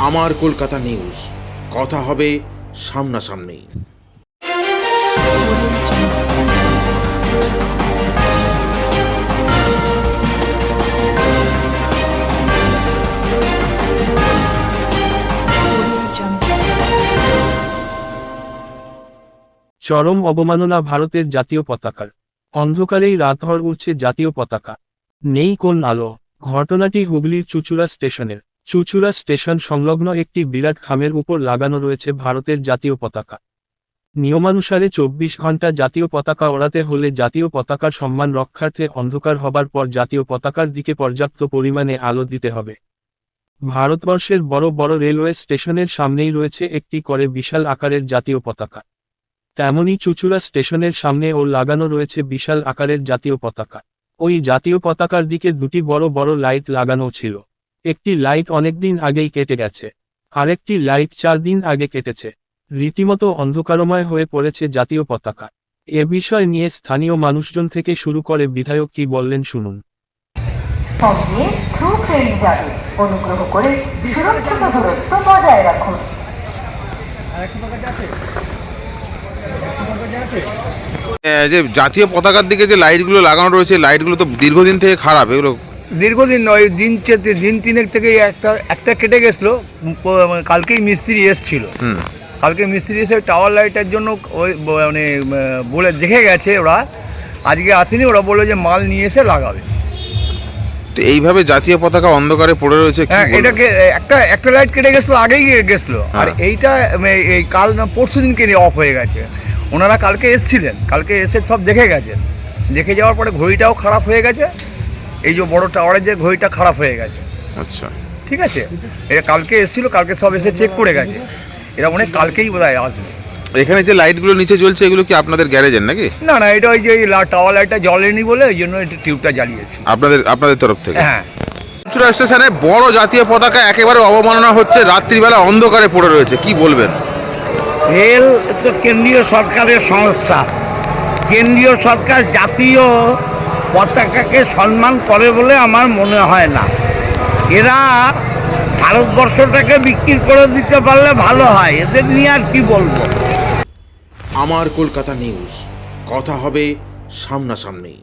আমার কলকাতা নিউজ, কথা হবে সামনাসামনি। চরম অবমাননা ভারতের জাতীয় পতাকার। অন্ধকারেই রাতভর উড়ছে জাতীয় পতাকা, নেই কোন আলো। ঘটনাটি হুগলির চুঁচুড়া স্টেশনের। চুঁচুড়া স্টেশন সংলগ্ন একটি বিরাট খামের উপর লাগানো রয়েছে ভারতের জাতীয় পতাকা। নিয়মানুসারে 24 ঘন্টা জাতীয় পতাকা ওড়াতে হলে জাতীয় পতাকার সম্মান রক্ষার্থে অন্ধকার হবার পর জাতীয় পতাকার দিকে পর্যাপ্ত পরিমাণে আলো দিতে হবে। ভারতবর্ষের বড় বড় রেলওয়ে স্টেশনের সামনেই রয়েছে একটি করে বিশাল আকারের জাতীয় পতাকা। তেমনি চুঁচুড়া স্টেশনের সামনেও লাগানো রয়েছে বিশাল আকারের জাতীয় পতাকা। ওই জাতীয় পতাকার দিকে দুটি বড় বড় লাইট লাগানো ছিল। একটি লাইট অনেকদিন আগেই কেটে গেছে, আরেকটি লাইট 4 দিন আগে কেটেছে। রীতিমতো অন্ধকারময় হয়ে পড়েছে জাতীয় পতাকা। এ বিষয় নিয়ে স্থানীয় মানুষজন থেকে শুরু করে বিধায়ক কি বললেন শুনুন। অনুগ্রহ করে সুরক্ষিত দূরত্ব বজায় রাখুন। যে জাতীয় পতাকার দিকে যে লাইটগুলো লাগানো রয়েছে, লাইটগুলো তো দীর্ঘদিন থেকে খারাপ। এগুলো দীর্ঘদিন নয়, দিন তিনেক থেকে একটা কেটে গেছিলো। কালকেই মিস্ত্রি এসছিল, কালকে মিস্ত্রি এসে টাওয়ার লাইটের জন্য ওই মানে বলে দেখে গেছে ওরা, আজকে আসেনি। ওরা বললো যে মাল নিয়ে এসে লাগাবে। তো এইভাবে জাতীয় পতাকা অন্ধকারে পড়ে রয়েছে। হ্যাঁ, এটাকে একটা লাইট কেটে গেছিলো, আগেই গেছিলো। আর এইটা এই কাল না পরশু দিনকে অফ হয়ে গেছে। ওনারা কালকে এসছিলেন, কালকে এসে সব দেখে গেছেন। দেখে যাওয়ার পরে ঘড়িটাও খারাপ হয়ে গেছে। এই যে বড় টাওয়ারের যে ঘড়িটা খারাপ হয়ে গেছে। আচ্ছা, ঠিক আছে, এটা কালকে এসেছিল, কালকে সব এসে চেক করে গেছে। এরা অনেক কালকেই বোধহয় আসবে। এখানে যে লাইটগুলো নিচে জ্বলছে, এগুলো কি আপনাদের গ্যারেজের নাকি? না না, এটা ওই যে টাওয়ার লাইটটা জ্বলেনি বলে ওই জন্য একটু টিউবটা জ্বালিয়েছি আপনাদের তরফ থেকে। হ্যাঁ, চুঁচুড়া স্টেশনে বড় জাতীয় পতাকা একেবারে অবমাননা হচ্ছে, রাত্রিবেলা অন্ধকারে পড়ে রয়েছে, কি বলবেন? রেল তো কেন্দ্রীয় সরকারের সংস্থা। কেন্দ্রীয় সরকার জাতীয় পতাকাকে সম্মান করে বলে আমার মনে হয় না। এরা ভারতবর্ষটাকে বিক্রি করে দিতে পারলে ভালো হয়, এদের নিয়ে আর কি বলবো। আমার কলকাতা নিউজ, কথা হবে সামনাসামনি।